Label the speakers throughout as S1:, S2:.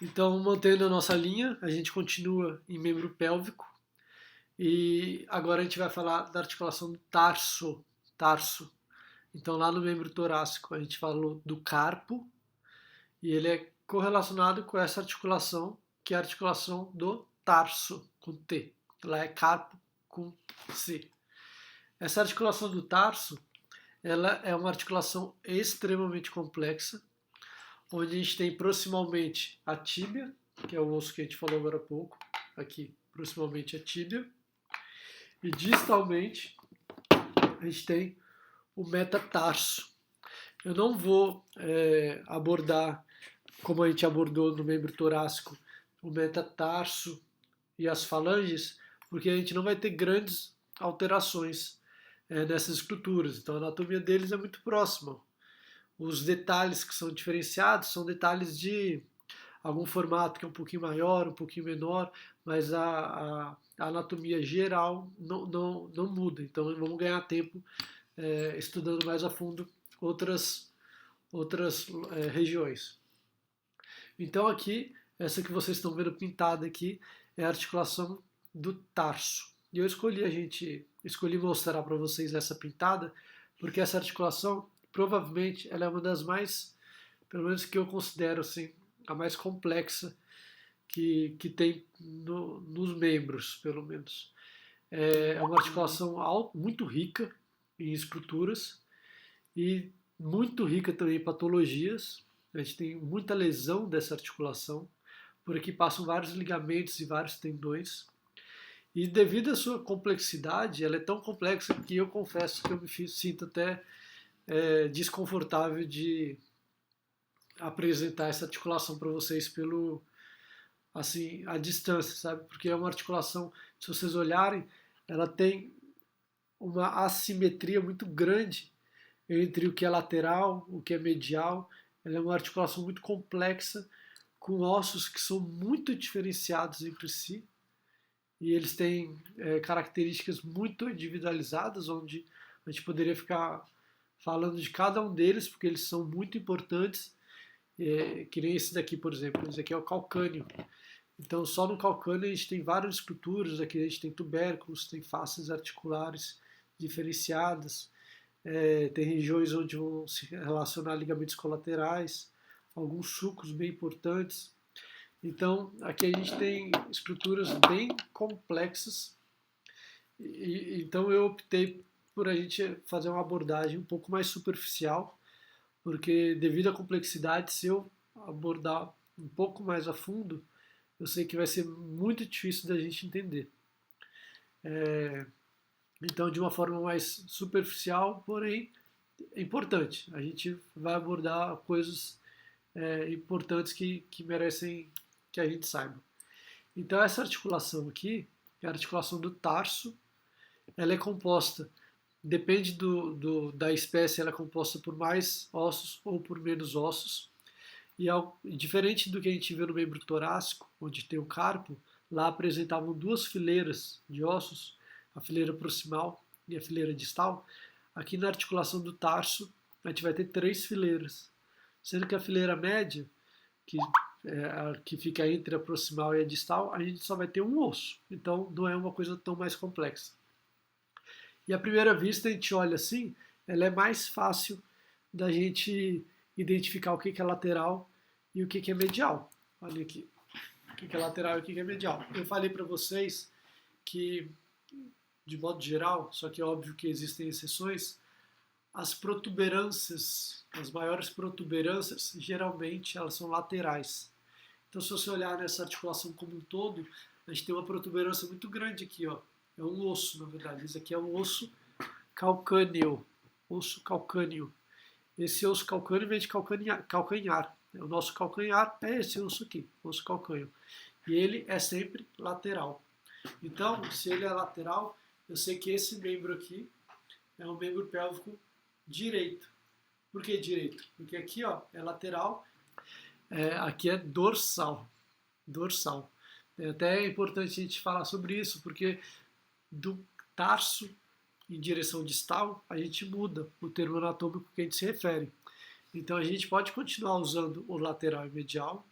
S1: Então, mantendo a nossa linha, a gente continua em membro pélvico e agora a gente vai falar da articulação do tarso. Tarso. Então, lá no membro torácico, a gente falou do carpo e ele é correlacionado com essa articulação, que é a articulação do tarso, com T. Lá é carpo com C. Essa articulação do tarso, ela é uma articulação extremamente complexa, onde a gente tem proximalmente a tíbia, que é o osso que a gente falou agora há pouco, aqui proximalmente a tíbia, e distalmente a gente tem o metatarso. Eu não vou abordar, como a gente abordou no membro torácico, o metatarso e as falanges, porque a gente não vai ter grandes alterações nessas estruturas. Então a anatomia deles é muito próxima. Os detalhes que são diferenciados são detalhes de algum formato que é um pouquinho maior, um pouquinho menor, mas a anatomia geral não muda. Então vamos ganhar tempo estudando mais a fundo outras regiões. Então aqui, essa que vocês estão vendo pintada aqui, é a articulação do tarso. E eu escolhi mostrar para vocês essa pintada, porque essa articulação, provavelmente, ela é uma das mais, pelo menos que eu considero assim, a mais complexa que tem nos membros, pelo menos. É uma articulação muito rica em estruturas e muito rica também em patologias. A gente tem muita lesão dessa articulação. Por aqui passam vários ligamentos e vários tendões. E devido à sua complexidade, ela é tão complexa que eu confesso que eu me sinto até desconfortável de apresentar essa articulação para vocês pelo assim à distância, sabe? Porque é uma articulação, se vocês olharem, ela tem uma assimetria muito grande entre o que é lateral, o que é medial. Ela é uma articulação muito complexa, com ossos que são muito diferenciados entre si, e eles têm características muito individualizadas, onde a gente poderia ficar falando de cada um deles, porque eles são muito importantes, que nem esse daqui, por exemplo. Esse aqui é o calcâneo. Então, só no calcâneo a gente tem várias estruturas. Aqui a gente tem tubérculos, tem faces articulares diferenciadas, tem regiões onde vão se relacionar ligamentos colaterais, alguns sulcos bem importantes. Então, aqui a gente tem estruturas bem complexas. Então, eu optei por a gente fazer uma abordagem um pouco mais superficial, porque devido à complexidade, se eu abordar um pouco mais a fundo, eu sei que vai ser muito difícil da gente entender. Então, de uma forma mais superficial, porém importante, a gente vai abordar coisas importantes que merecem que a gente saiba. Então, essa articulação aqui é a articulação do tarso. Ela é composta, depende da espécie, ela é composta por mais ossos ou por menos ossos. E diferente do que a gente vê no membro torácico, onde tem o carpo, lá apresentavam duas fileiras de ossos, a fileira proximal e a fileira distal. Aqui na articulação do tarso, a gente vai ter três fileiras, sendo que a fileira média, que que fica entre a proximal e a distal, a gente só vai ter um osso. Então não é uma coisa tão mais complexa. E à primeira vista a gente olha assim, ela é mais fácil da gente identificar o que é lateral e o que é medial. Olha aqui, o que é lateral e o que é medial. Eu falei para vocês que, de modo geral, só que é óbvio que existem exceções, as protuberâncias, as maiores protuberâncias, geralmente elas são laterais. Então, se você olhar nessa articulação como um todo, a gente tem uma protuberância muito grande aqui, ó. É um osso, na verdade. Esse aqui é um osso calcâneo. Osso calcâneo. Esse osso calcâneo vem de calcanhar. O nosso calcanhar é esse osso aqui, osso calcâneo. E ele é sempre lateral. Então, se ele é lateral, eu sei que esse membro aqui é um membro pélvico direito. Por que direito? Porque aqui, ó, é lateral, aqui é dorsal. Dorsal. Até é importante a gente falar sobre isso, porque do tarso em direção distal, a gente muda o termo anatômico que a gente se refere. Então a gente pode continuar usando o lateral e medial,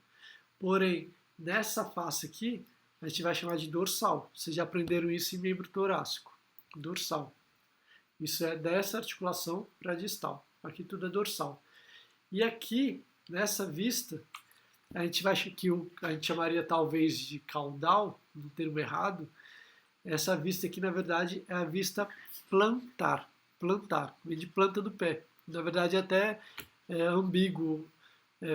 S1: Porém, nessa face aqui, a gente vai chamar de dorsal. Vocês já aprenderam isso em membro torácico. Dorsal. Isso é dessa articulação para distal. Aqui tudo é dorsal. E aqui, nessa vista, a gente vai que a gente chamaria talvez de caudal, no termo errado. Essa vista aqui, na verdade, é a vista plantar. Plantar, vem de planta do pé. Na verdade, até é ambíguo.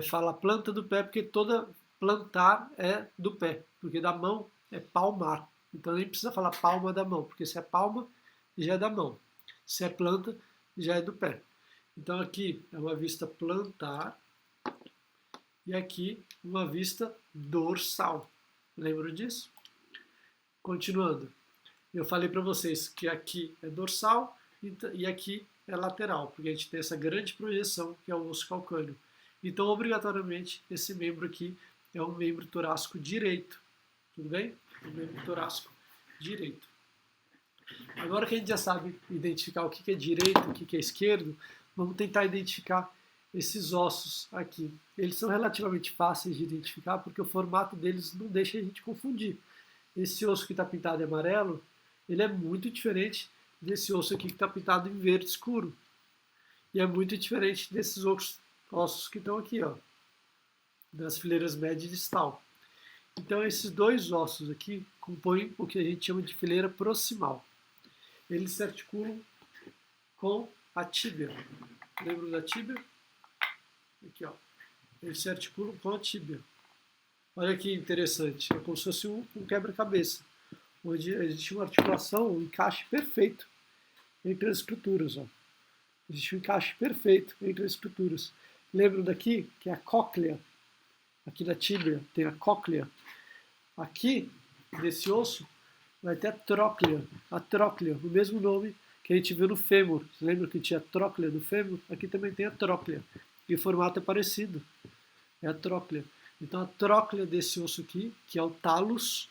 S1: Fala planta do pé porque toda plantar é do pé, porque da mão é palmar. Então nem precisa falar palma da mão, porque se é palma, já é da mão. Se é planta, já é do pé. Então aqui é uma vista plantar e aqui uma vista dorsal. Lembram disso? Continuando. Eu falei para vocês que aqui é dorsal e aqui é lateral, porque a gente tem essa grande projeção que é o osso calcâneo. Então, obrigatoriamente, esse membro aqui é um membro torácico direito. Tudo bem? Um membro torácico direito. Agora que a gente já sabe identificar o que é direito e o que é esquerdo, vamos tentar identificar esses ossos aqui. Eles são relativamente fáceis de identificar porque o formato deles não deixa a gente confundir. Esse osso que está pintado em amarelo, ele é muito diferente desse osso aqui que está pintado em verde escuro. E é muito diferente desses ossos que estão aqui, ó, das fileiras média e distal. Então esses dois ossos aqui compõem o que a gente chama de fileira proximal. Eles se articulam com a tíbia. Lembram da tíbia? Aqui, ó. Eles se articulam com a tíbia. Olha que interessante. É como se fosse um quebra-cabeça, onde existe uma articulação, um encaixe perfeito entre as estruturas. Ó. Existe um encaixe perfeito entre as estruturas. Lembram daqui que é a cóclea? Aqui na tíbia tem a cóclea. Aqui, nesse osso, vai ter a tróclea. A tróclea, o mesmo nome que a gente viu no fêmur. Você lembra que tinha a tróclea do fêmur? Aqui também tem a tróclea. E o formato é parecido. É a tróclea. Então a tróclea desse osso aqui, que é o talus,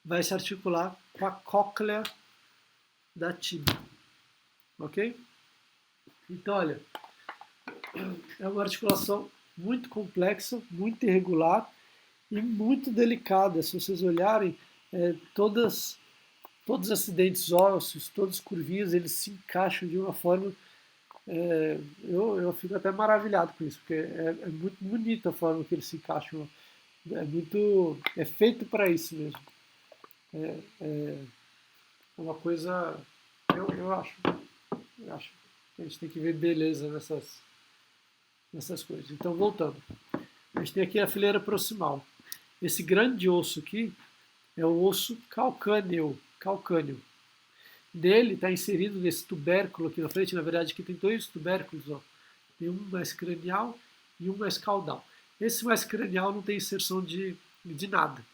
S1: vai se articular com a cóclea da tíbia. Ok? Então, olha, é uma articulação muito complexa, muito irregular e muito delicada. Se vocês olharem, todos os acidentes ósseos, todos os curvinhos, eles se encaixam de uma forma... eu fico até maravilhado com isso, porque é muito bonita a forma que eles se encaixam. É feito para isso mesmo. É uma coisa... Eu acho que a gente tem que ver beleza nessas coisas. Então, voltando. A gente tem aqui a fileira proximal. Esse grande osso aqui é o osso calcâneo. Dele está inserido nesse tubérculo aqui na frente. Na verdade, aqui tem dois tubérculos. Ó. Tem um mais cranial e um mais caudal. Esse mais cranial não tem inserção de nada.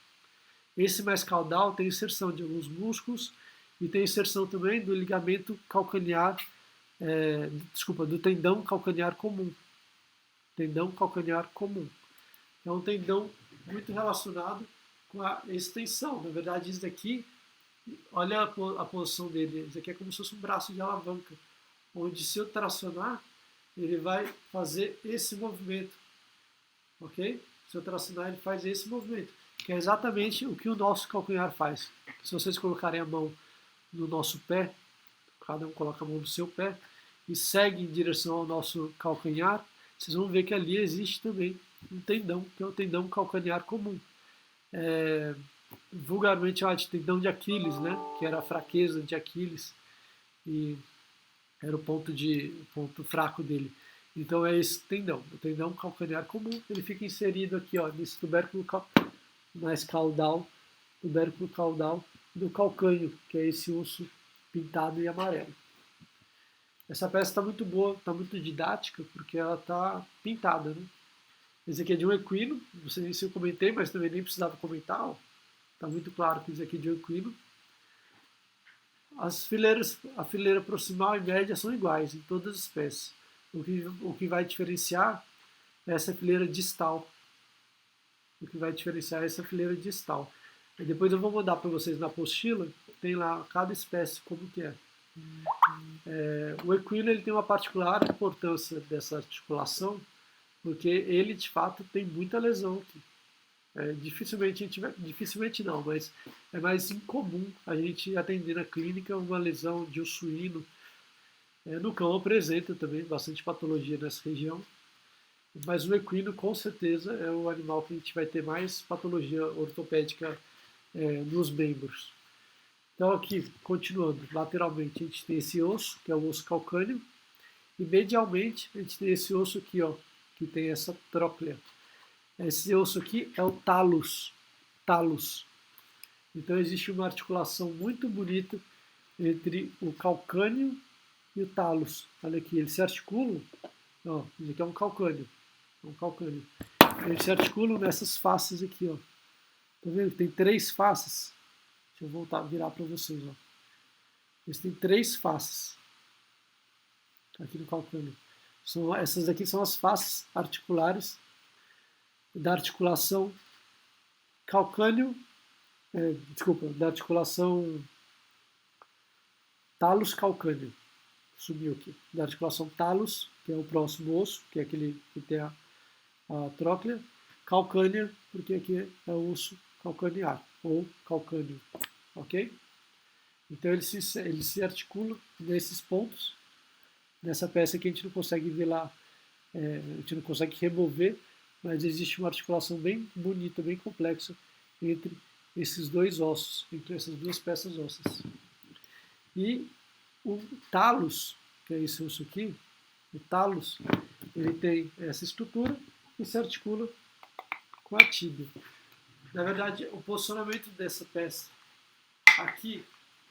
S1: Esse mais caudal tem inserção de alguns músculos e tem inserção também do ligamento calcanear, do tendão calcanear comum. Tendão calcanear comum. É um tendão muito relacionado com a extensão. Na verdade, isso daqui, olha a posição dele. Isso aqui é como se fosse um braço de alavanca, onde se eu tracionar, ele vai fazer esse movimento. Ok? Se eu tracionar, ele faz esse movimento, que é exatamente o que o nosso calcanhar faz. Se vocês colocarem a mão no nosso pé, cada um coloca a mão no seu pé, e segue em direção ao nosso calcanhar, vocês vão ver que ali existe também um tendão, que é o tendão calcanear comum. Vulgarmente chamado de tendão de Aquiles, né? Que era a fraqueza de Aquiles e era o ponto fraco dele. Então é esse tendão, o tendão calcanear comum. Ele fica inserido aqui, ó, nesse tubérculo mais caudal, tubérculo caudal do calcâneo, que é esse osso pintado em amarelo. Essa peça está muito boa, está muito didática, porque ela está pintada, né? Esse aqui é de um equino, não sei se eu comentei, mas também nem precisava comentar. Está muito claro que esse aqui é de um equino. A fileira proximal e média são iguais em todas as espécies. O que vai diferenciar é essa fileira distal. O que vai diferenciar é essa fileira distal. E depois eu vou mandar para vocês na apostila, tem lá cada espécie como que é. O equino ele tem uma particular importância dessa articulação, porque ele de fato tem muita lesão aqui. Dificilmente a gente vai, dificilmente não, mas é mais incomum a gente atender na clínica uma lesão de um suíno. No cão apresenta também bastante patologia nessa região, mas o equino com certeza é o animal que a gente vai ter mais patologia ortopédica nos membros. Então aqui, continuando, lateralmente a gente tem esse osso, que é o osso calcâneo, e medialmente a gente tem esse osso aqui, ó, que tem essa tróclea. Esse osso aqui é o talus. Talus. Então existe uma articulação muito bonita entre o calcâneo e o talus. Olha aqui, eles se articulam. Ó, isso aqui é um calcâneo. É um calcâneo. Eles se articulam nessas faces aqui, ó. Tá vendo? Tem 3 faces. Deixa eu voltar, virar para vocês, ó. Eles têm 3 faces aqui no calcâneo. Essas aqui são as faces articulares da articulação calcâneo, da articulação talus calcâneo. Subiu aqui. Da articulação talus, que é o próximo osso, que é aquele que tem a tróclea. Calcânea, porque aqui é o osso calcanear, ou calcâneo. Ok? Então ele se articula nesses pontos. Nessa peça que a gente não consegue ver lá, a gente não consegue remover, mas existe uma articulação bem bonita, bem complexa entre esses 2 ossos, entre essas 2 peças ósseas. E o talus, que é esse osso aqui, o talus, ele tem essa estrutura e se articula com a tíbia. Na verdade, o posicionamento dessa peça aqui,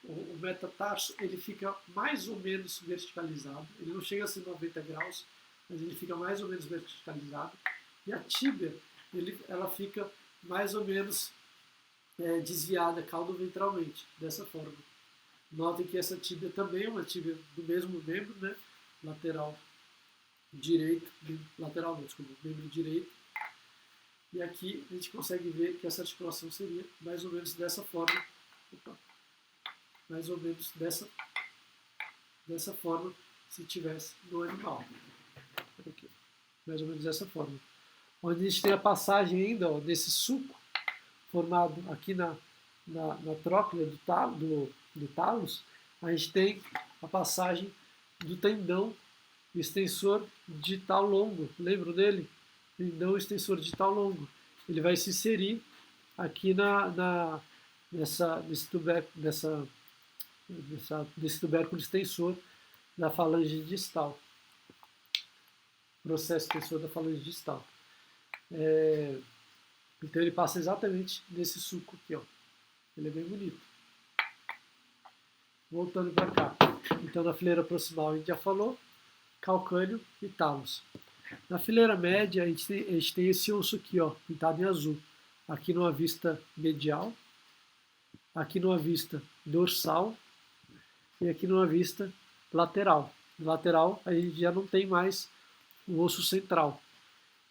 S1: o metatarso, ele fica mais ou menos verticalizado. Ele não chega a ser 90 graus, mas ele fica mais ou menos verticalizado. E a tíbia, ela fica mais ou menos desviada caudo-ventralmente, dessa forma. Notem que essa tíbia também é uma tíbia do mesmo membro, né? Lateral direito, lateral não, desculpa, membro direito. E aqui a gente consegue ver que essa articulação seria mais ou menos dessa forma. Opa, mais ou menos dessa forma se tivesse no animal. Aqui, mais ou menos dessa forma. Onde a gente tem a passagem ainda ó, desse suco formado aqui na tróclea do talus, a gente tem a passagem do tendão extensor digital longo. Lembram dele? Tendão extensor digital longo. Ele vai se inserir aqui nesse tubérculo extensor da falange distal. Processo extensor da falange distal. Então ele passa exatamente nesse suco aqui, ó. Ele é bem bonito. Voltando para cá. Então na fileira proximal a gente já falou, calcâneo e talus. Na fileira média a gente tem esse osso aqui, ó, pintado em azul. Aqui numa vista medial, aqui numa vista dorsal e aqui numa vista lateral. No lateral a gente já não tem mais o osso central.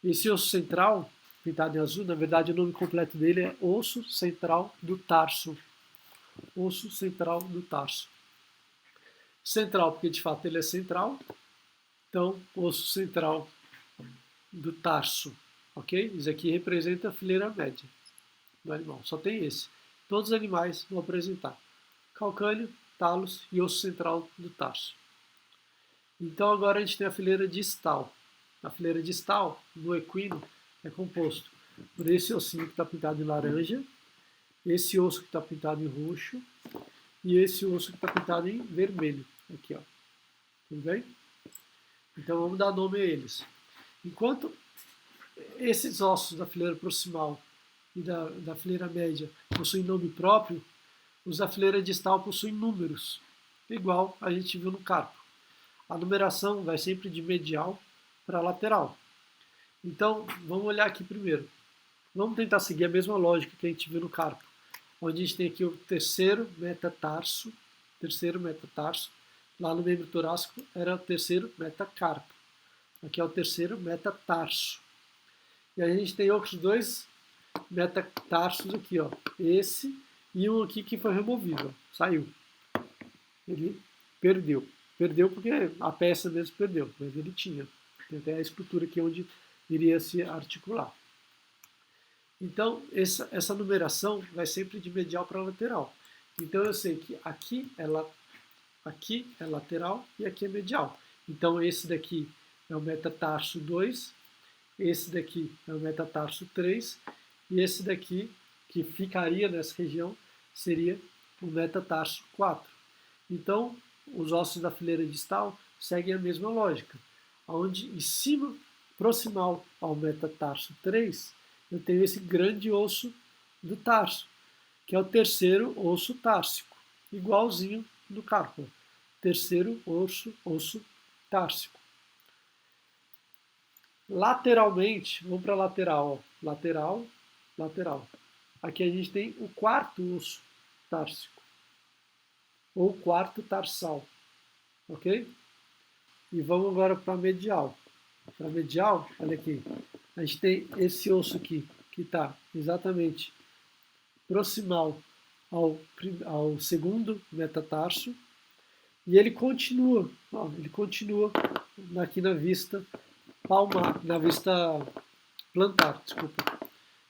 S1: Esse osso central, pintado em azul, na verdade o nome completo dele é osso central do tarso. Osso central do tarso. Central porque de fato ele é central, então osso central do tarso. Ok? Isso aqui representa a fileira média do animal, só tem esse. Todos os animais vão apresentar calcâneo, talus e osso central do tarso. Então agora a gente tem a fileira distal. A fileira distal do equino é composto por esse ossinho que está pintado em laranja, esse osso que está pintado em roxo e esse osso que está pintado em vermelho. Aqui, ó. Tudo bem? Então vamos dar nome a eles. Enquanto esses ossos da fileira proximal e da fileira média possuem nome próprio, os da fileira distal possuem números, igual a gente viu no carpo. A numeração vai sempre de medial para lateral. Então, vamos olhar aqui primeiro. Vamos tentar seguir a mesma lógica que a gente viu no carpo, onde a gente tem aqui o terceiro metatarso, lá no membro torácico era o terceiro metacarpo. Aqui é o terceiro metatarso. E a gente tem outros 2 metatarsos aqui, ó. Esse e um aqui que foi removido, ó. Saiu. Ele perdeu. Perdeu porque a peça mesmo perdeu, mas ele tinha. Tem até a estrutura aqui onde iria se articular. Então, essa numeração vai sempre de medial para lateral. Então, eu sei que aqui é lateral e aqui é medial. Então, esse daqui é o metatarso 2, esse daqui é o metatarso 3, e esse daqui, que ficaria nessa região, seria o metatarso 4. Então, os ossos da fileira distal seguem a mesma lógica, onde em cima, proximal ao metatarso 3, eu tenho esse grande osso do tarso, que é o terceiro osso társico, igualzinho do cárpula. Terceiro osso társico. Lateralmente, vamos para a lateral, ó. Lateral, lateral. Aqui a gente tem o quarto osso társico, ou quarto tarsal, ok? E vamos agora para a medial. Para a medial, olha aqui, a gente tem esse osso aqui, que está exatamente proximal ao segundo metatarso, e ele continua aqui na vista palmar, na vista plantar, desculpa.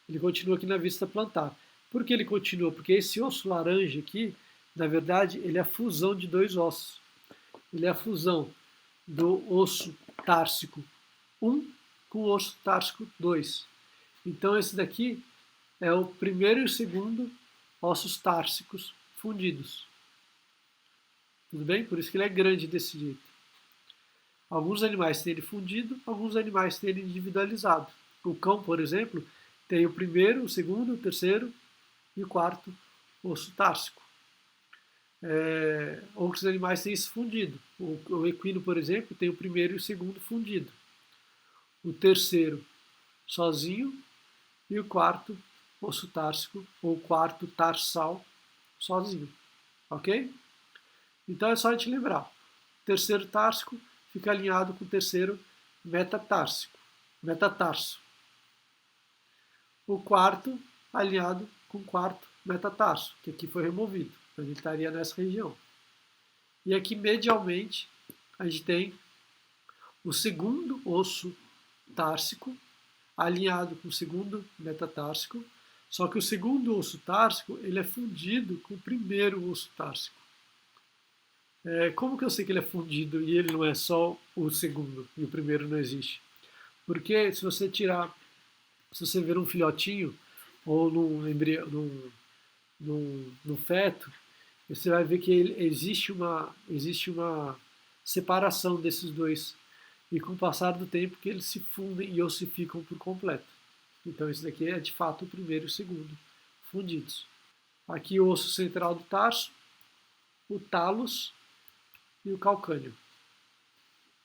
S1: Ele continua aqui na vista plantar. Por que ele continua? Porque esse osso laranja aqui, na verdade, ele é a fusão de dois ossos. Ele é a fusão do osso társico 1 com o osso társico 2. Então esse daqui é o primeiro e o segundo ossos társicos fundidos. Tudo bem? Por isso que ele é grande desse jeito. Alguns animais têm ele fundido, alguns animais têm ele individualizado. O cão, por exemplo, tem o primeiro, o segundo, o terceiro e o quarto osso társico. Outros animais têm isso fundido. O equino, por exemplo, tem o primeiro e o segundo fundido. O terceiro sozinho e o quarto osso társico, ou quarto tarsal, sozinho. Ok? Então é só a gente lembrar. O terceiro társico fica alinhado com o terceiro metatarso. O quarto alinhado com o quarto metatarso, que aqui foi removido. Então ele estaria nessa região. E aqui medialmente a gente tem o segundo osso társico alinhado com o segundo metatársico, só que o segundo osso társico ele é fundido com o primeiro osso társico. Como que eu sei que ele é fundido e ele não é só o segundo e o primeiro não existe? Porque se você ver um filhotinho ou num feto, você vai ver que existe uma separação desses dois. E com o passar do tempo que eles se fundem e ossificam por completo. Então esse daqui é de fato o primeiro e o segundo fundidos. Aqui o osso central do tarso, o talos e o calcâneo.